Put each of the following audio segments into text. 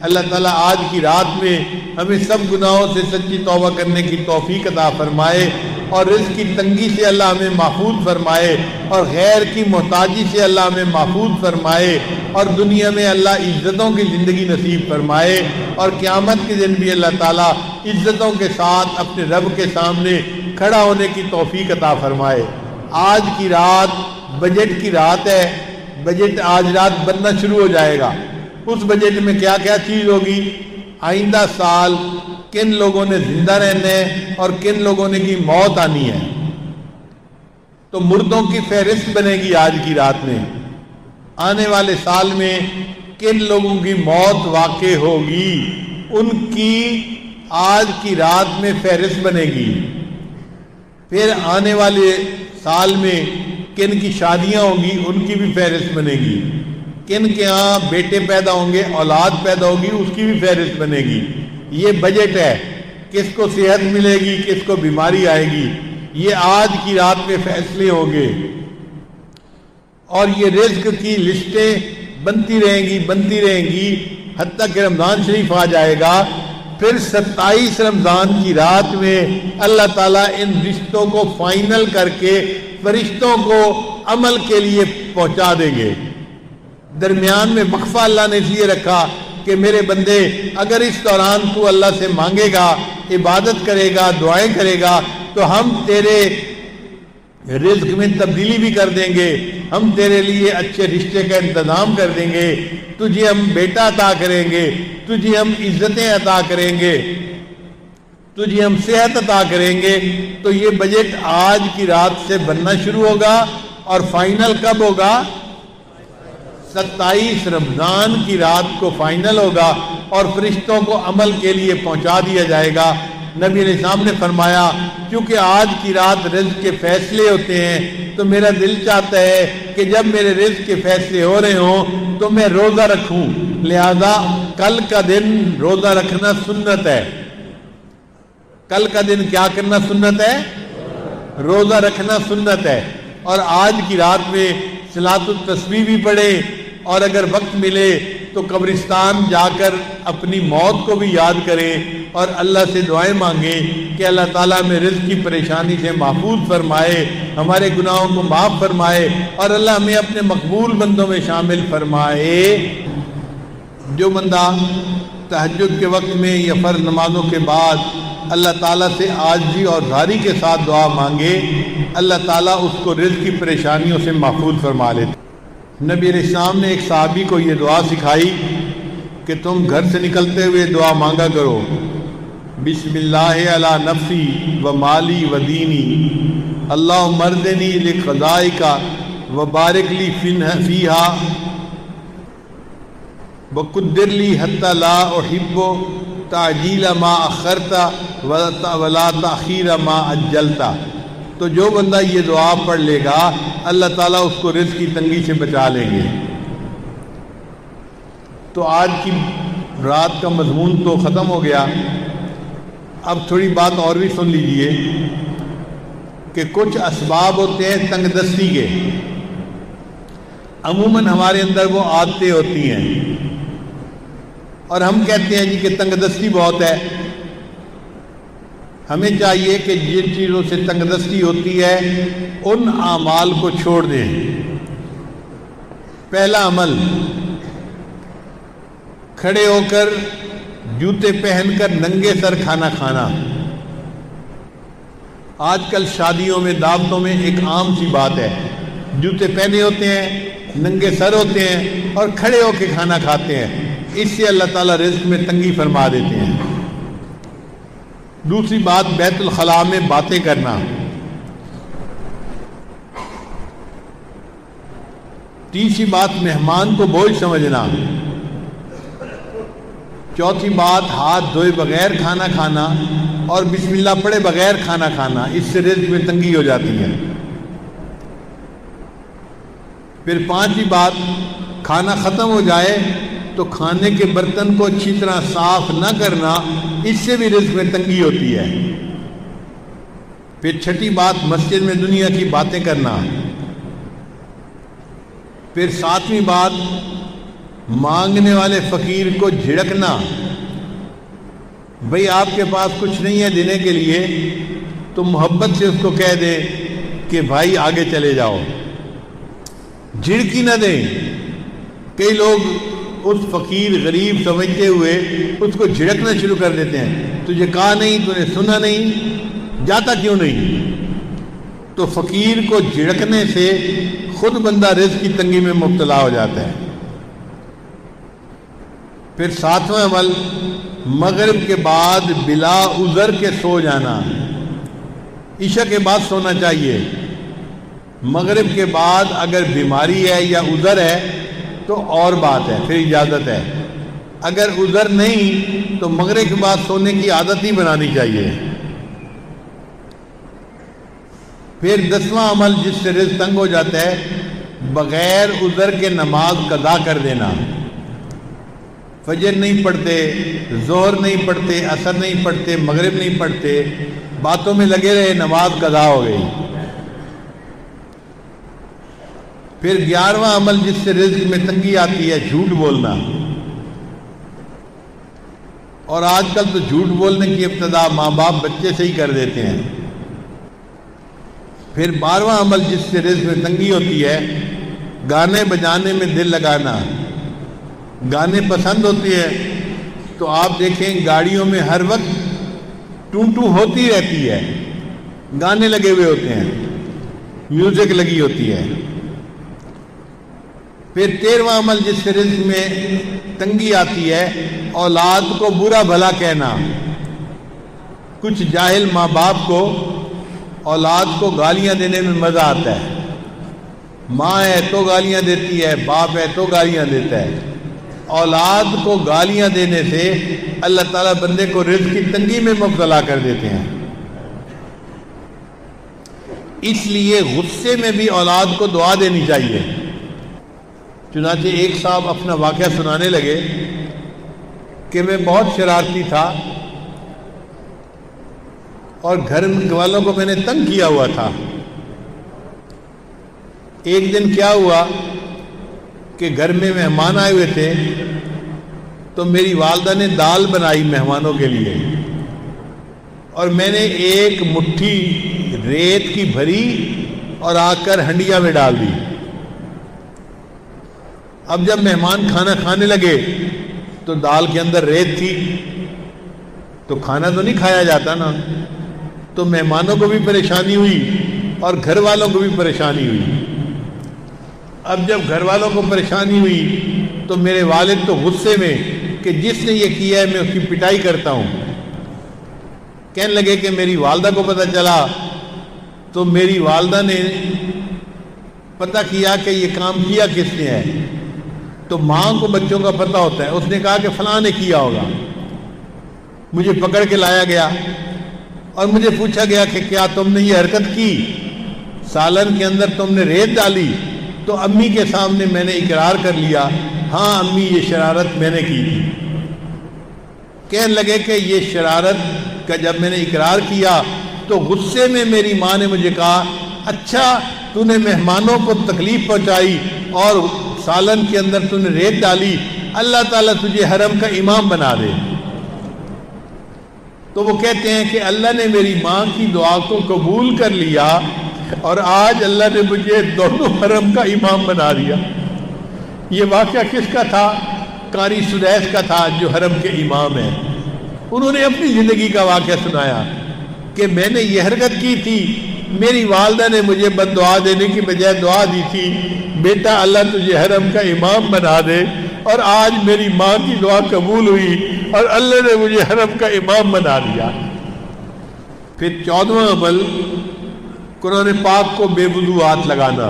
اللہ تعالیٰ آج کی رات میں ہمیں سب گناہوں سے سچی توبہ کرنے کی توفیق عطا فرمائے، اور رزق کی تنگی سے اللہ ہمیں محفوظ فرمائے، اور غیر کی محتاجی سے اللہ ہمیں محفوظ فرمائے، اور دنیا میں اللہ عزتوں کی زندگی نصیب فرمائے، اور قیامت کے دن بھی اللہ تعالیٰ عزتوں کے ساتھ اپنے رب کے سامنے کھڑا ہونے کی توفیق عطا فرمائے۔ آج کی رات بجٹ کی رات ہے، بجٹ آج رات بننا شروع ہو جائے گا۔ اس بجٹ میں کیا کیا چیز ہوگی، آئندہ سال کن لوگوں نے زندہ رہنا ہے اور کن لوگوں نے کی موت آنی ہے، تو مردوں کی فہرست بنے گی آج کی رات میں۔ آنے والے سال میں کن لوگوں کی موت واقع ہوگی، ان کی آج کی رات میں فہرست بنے گی۔ پھر آنے والے سال میں کن کی شادیاں ہوں گی، ان کی بھی فہرست بنے گی۔ کن کے ہاں بیٹے پیدا ہوں گے، اولاد پیدا ہوگی، اس کی بھی فہرست بنے گی۔ یہ بجٹ ہے، کس کو صحت ملے گی، کس کو بیماری آئے گی، یہ آج کی رات میں فیصلے ہوں گے۔ اور یہ رزق کی لسٹیں بنتی رہیں گی حتیٰ کہ رمضان شریف آ جائے گا۔ پھر 27 رمضان کی رات میں اللہ تعالیٰ ان رشتوں کو فائنل کر کے فرشتوں کو عمل کے لیے پہنچا دیں گے۔ درمیان میں وقفہ اللہ نے اس لیے رکھا کہ میرے بندے اگر اس دوران تو اللہ سے مانگے گا، عبادت کرے گا، دعائیں کرے گا، تو ہم تیرے رزق میں تبدیلی بھی کر دیں گے، ہم تیرے لیے اچھے رشتے کا انتظام کر دیں گے، تجھے ہم بیٹا عطا کریں گے، تجھے ہم عزتیں عطا کریں گے، تجھے ہم صحت عطا کریں گے۔ تو یہ بجٹ آج کی رات سے بننا شروع ہوگا، اور فائنل کب ہوگا؟ 27 رمضان کی رات کو فائنل ہوگا، اور فرشتوں کو عمل کے لیے پہنچا دیا جائے گا۔ نبی علیہ السلام نے فرمایا کیونکہ آج کی رات رزق کے فیصلے ہوتے ہیں، تو میرا دل چاہتا ہے کہ جب میرے رزق کے فیصلے ہو رہے ہوں تو میں روزہ رکھوں، لہذا کل کا دن روزہ رکھنا سنت ہے۔ کل کا دن کیا کرنا سنت ہے؟ روزہ رکھنا سنت ہے۔ اور آج کی رات میں صلاۃ التسبیح بھی پڑھے، اور اگر وقت ملے تو قبرستان جا کر اپنی موت کو بھی یاد کریں، اور اللہ سے دعائیں مانگیں کہ اللہ تعالیٰ میں رزق کی پریشانی سے محفوظ فرمائے، ہمارے گناہوں کو معاف فرمائے، اور اللہ ہمیں اپنے مقبول بندوں میں شامل فرمائے۔ جو بندہ تہجد کے وقت میں یا فرض نمازوں کے بعد اللہ تعالیٰ سے عاجزی اور زاری کے ساتھ دعا مانگے، اللہ تعالیٰ اس کو رزق کی پریشانیوں سے محفوظ فرما لیتے۔ نبی علیہ السلام نے ایک صحابی کو یہ دعا سکھائی کہ تم گھر سے نکلتے ہوئے دعا مانگا کرو، بسم اللہ علی نفسی و مالی و دینی، اللہم ارضنی لقضائک و بارک لی فیہا وقدر لی حتی لا احب تعجیل ما اخرت ولا تاخیر ما عجلت۔ تو جو بندہ یہ دعا پڑھ لے گا اللہ تعالیٰ اس کو رزق کی تنگی سے بچا لیں گے۔ تو آج کی رات کا مضمون تو ختم ہو گیا، اب تھوڑی بات اور بھی سن لیجئے کہ کچھ اسباب ہوتے ہیں تنگ دستی کے، عموماً ہمارے اندر وہ عادتیں ہوتی ہیں، اور ہم کہتے ہیں جی کہ تنگ دستی بہت ہے۔ ہمیں چاہیے کہ جن چیزوں سے تنگ دستی ہوتی ہے ان اعمال کو چھوڑ دیں۔ پہلا عمل، کھڑے ہو کر جوتے پہن کر ننگے سر کھانا کھانا۔ آج کل شادیوں میں، دعوتوں میں ایک عام سی بات ہے، جوتے پہنے ہوتے ہیں، ننگے سر ہوتے ہیں اور کھڑے ہو کے کھانا کھاتے ہیں۔ اس سے اللہ تعالیٰ رزق میں تنگی فرما دیتے ہیں۔ دوسری بات، بیت الخلاء میں باتیں کرنا۔ تیسری بات، مہمان کو بوجھ سمجھنا۔ چوتھی بات، ہاتھ دھوئے بغیر کھانا کھانا اور بسم اللہ پڑھے بغیر کھانا کھانا، اس سے رزق میں تنگی ہو جاتی ہے۔ پھر پانچویں بات، کھانا ختم ہو جائے تو کھانے کے برتن کو اچھی طرح صاف نہ کرنا، اس سے بھی رزق میں تنگی ہوتی ہے۔ پھر چھٹی بات، مسجد میں دنیا کی باتیں کرنا۔ پھر ساتویں بات، مانگنے والے فقیر کو جھڑکنا، بھئی آپ کے پاس کچھ نہیں ہے دینے کے لیے تو محبت سے اس کو کہہ دے کہ بھائی آگے چلے جاؤ، جھڑکی نہ دیں۔ کئی لوگ اس فقیر غریب سمجھتے ہوئے اس کو جھڑکنا شروع کر دیتے ہیں، تجھے کہا نہیں، تو نے سنا نہیں، جاتا کیوں نہیں؟ تو فقیر کو جھڑکنے سے خود بندہ رزق کی تنگی میں مبتلا ہو جاتا ہے۔ پھر 7واں عمل، مغرب کے بعد بلا عذر کے سو جانا۔ عشاء کے بعد سونا چاہیے، مغرب کے بعد اگر بیماری ہے یا عذر ہے تو اور بات ہے، پھر اجازت ہے۔ اگر عذر نہیں تو مغرب کے بعد سونے کی عادت ہی بنانی چاہیے۔ پھر 10واں عمل جس سے رزق تنگ ہو جاتا ہے، بغیر عذر کے نماز قضا کر دینا۔ فجر نہیں پڑھتے، ظہر نہیں پڑھتے، عصر نہیں پڑھتے، مغرب نہیں پڑھتے، باتوں میں لگے رہے، نماز قضا ہو گئی۔ پھر 11واں عمل جس سے رزق میں تنگی آتی ہے، جھوٹ بولنا۔ اور آج کل تو جھوٹ بولنے کی ابتدا ماں باپ بچے سے ہی کر دیتے ہیں۔ پھر 12واں عمل جس سے رزق میں تنگی ہوتی ہے، گانے بجانے میں دل لگانا۔ گانے پسند ہوتے ہیں تو آپ دیکھیں گاڑیوں میں ہر وقت ٹوں ٹوں ہوتی رہتی ہے، گانے لگے ہوئے ہوتے ہیں، میوزک لگی ہوتی ہے۔ پھر 13واں عمل جس سے رزق میں تنگی آتی ہے، اولاد کو برا بھلا کہنا۔ کچھ جاہل ماں باپ کو اولاد کو گالیاں دینے میں مزہ آتا ہے، ماں ہے تو گالیاں دیتی ہے، باپ ہے تو گالیاں دیتا ہے۔ اولاد کو گالیاں دینے سے اللہ تعالیٰ بندے کو رزق کی تنگی میں مبتلا کر دیتے ہیں۔ اس لیے غصے میں بھی اولاد کو دعا دینی چاہیے۔ چنانچہ ایک صاحب اپنا واقعہ سنانے لگے کہ میں بہت شرارتی تھا اور گھر والوں کو میں نے تنگ کیا ہوا تھا۔ ایک دن کیا ہوا کہ گھر میں مہمان آئے ہوئے تھے تو میری والدہ نے دال بنائی مہمانوں کے لیے، اور میں نے ایک مٹھی ریت کی بھری اور آ کر ہنڈیا میں ڈال دی۔ اب جب مہمان کھانا کھانے لگے تو دال کے اندر ریت تھی، تو کھانا تو نہیں کھایا جاتا نا، تو مہمانوں کو بھی پریشانی ہوئی اور گھر والوں کو بھی پریشانی ہوئی۔ اب جب گھر والوں کو پریشانی ہوئی تو میرے والد تو غصے میں کہ جس نے یہ کیا ہے میں اس کی پٹائی کرتا ہوں۔ کہنے لگے کہ میری والدہ کو پتہ چلا تو میری والدہ نے پتہ کیا کہ یہ کام کیا کس نے ہے، تو ماں کو بچوں کا پتہ ہوتا ہے، اس نے کہا کہ فلاں نے کیا ہوگا۔ مجھے پکڑ کے لایا گیا اور مجھے پوچھا گیا کہ کیا تم نے یہ حرکت کی، سالن کے اندر تم نے ریت ڈالی؟ تو امی کے سامنے میں نے اقرار کر لیا، ہاں امی یہ شرارت میں نے کی تھی۔ کہنے لگے کہ یہ شرارت کا جب میں نے اقرار کیا تو غصے میں میری ماں نے مجھے کہا، اچھا تو نے مہمانوں کو تکلیف پہنچائی اور سالن کے اندر تو نے ریت ڈالی، اللہ تعالیٰ تجھے حرم کا امام بنا دے۔ تو وہ کہتے ہیں کہ اللہ نے میری ماں کی دعا کو قبول کر لیا اور آج اللہ نے مجھے دونوں حرم کا امام بنا دیا۔ یہ واقعہ کس کا تھا؟ قاری سدیس کا تھا جو حرم کے امام ہیں۔ انہوں نے اپنی زندگی کا واقعہ سنایا کہ میں نے یہ حرکت کی تھی، میری والدہ نے مجھے بد دعا دینے کی بجائے دعا دی تھی، بیٹا اللہ تجھے حرم کا امام بنا دے، اور آج میری ماں کی دعا قبول ہوئی اور اللہ نے مجھے حرم کا امام بنا دیا۔ پھر 14واں عمل، قرآن پاک کو بے وضو ہاتھ لگانا۔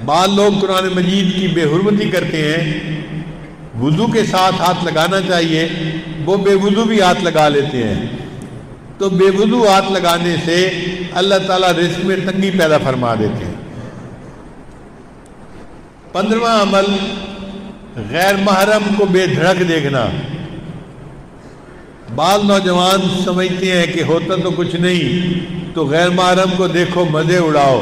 بعض لوگ قرآن مجید کی بے حرمتی کرتے ہیں، وضو کے ساتھ ہاتھ لگانا چاہیے، وہ بے وضو بھی ہاتھ لگا لیتے ہیں۔ تو بے وضو ہاتھ لگانے سے اللہ تعالیٰ رزق میں تنگی پیدا فرما دیتے ہیں۔ 15واں عمل، غیر محرم کو بے دھڑک دیکھنا۔ بعض نوجوان سمجھتے ہیں کہ ہوتا تو کچھ نہیں، تو غیر محرم کو دیکھو مزے اڑاؤ۔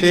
سے